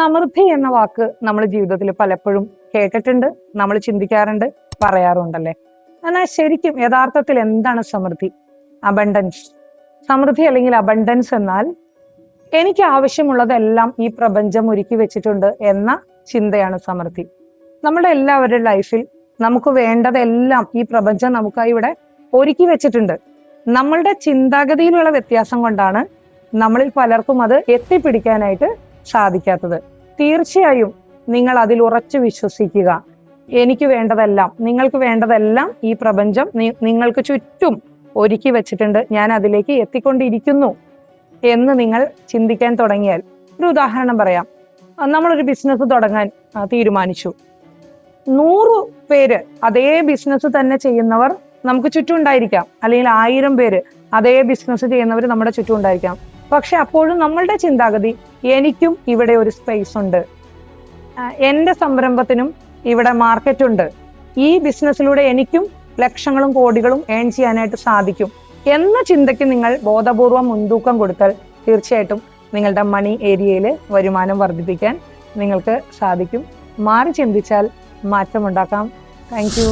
സമൃദ്ധി എന്ന വാക്ക് നമ്മൾ ജീവിതത്തിൽ പലപ്പോഴും കേട്ടിട്ടുണ്ട്, നമ്മൾ ചിന്തിക്കാറുണ്ട്, പറയാറുണ്ടല്ലേ. എന്നാൽ ശരിക്കും യഥാർത്ഥത്തിൽ എന്താണ് സമൃദ്ധി? അബണ്ടൻസ്. സമൃദ്ധി അല്ലെങ്കിൽ അബണ്ടൻസ് എന്നാൽ എനിക്ക് ആവശ്യമുള്ളതെല്ലാം ഈ പ്രപഞ്ചം ഒരുക്കി വെച്ചിട്ടുണ്ട് എന്ന ചിന്തയാണ് സമൃദ്ധി. നമ്മുടെ എല്ലാവരുടെ ലൈഫിൽ നമുക്ക് വേണ്ടതെല്ലാം ഈ പ്രപഞ്ചം നമുക്കായി ഇവിടെ ഒരുക്കി വെച്ചിട്ടുണ്ട്. നമ്മളുടെ ചിന്താഗതിയിലുള്ള വ്യത്യാസം കൊണ്ടാണ് നമ്മളിൽ പലർക്കും അത് എത്തിപ്പിടിക്കാനായിട്ട് സാധിക്കാത്തത്. തീർച്ചയായും നിങ്ങൾ അതിൽ ഉറച്ചു വിശ്വസിക്കുക. എനിക്ക് വേണ്ടതെല്ലാം, നിങ്ങൾക്ക് വേണ്ടതെല്ലാം ഈ പ്രപഞ്ചം നിങ്ങൾക്ക് ചുറ്റും ഒരുക്കി വെച്ചിട്ടുണ്ട്, ഞാൻ അതിലേക്ക് എത്തിക്കൊണ്ടിരിക്കുന്നു എന്ന് നിങ്ങൾ ചിന്തിക്കാൻ തുടങ്ങിയാൽ, ഒരു ഉദാഹരണം പറയാം. നമ്മളൊരു ബിസിനസ് തുടങ്ങാൻ തീരുമാനിച്ചു. 100 പേര് അതേ ബിസിനസ് തന്നെ ചെയ്യുന്നവർ നമുക്ക് ചുറ്റും ഉണ്ടായിരിക്കാം, അല്ലെങ്കിൽ 1000 പേര് അതേ ബിസിനസ് ചെയ്യുന്നവർ നമ്മുടെ ചുറ്റും ഉണ്ടായിരിക്കാം. പക്ഷെ അപ്പോഴും നമ്മളുടെ ചിന്താഗതി, എനിക്കും ഇവിടെ ഒരു സ്പേസ് ഉണ്ട്, എന്റെ സംരംഭത്തിനും ഇവിടെ മാർക്കറ്റ് ഉണ്ട്, ഈ ബിസിനസ്സിലൂടെ എനിക്കും ലക്ഷങ്ങളും കോടികളും ഏൺ ചെയ്യാനായിട്ട് സാധിക്കും എന്ന ചിന്തയ്ക്ക് നിങ്ങൾ ബോധപൂർവം മുൻതൂക്കം കൊടുത്താൽ തീർച്ചയായിട്ടും നിങ്ങളുടെ മണി ഏരിയയിൽ വരുമാനം വർദ്ധിപ്പിക്കാൻ നിങ്ങൾക്ക് സാധിക്കും. മാറി ചിന്തിച്ചാൽ മാറ്റമുണ്ടാക്കാം. Thank you.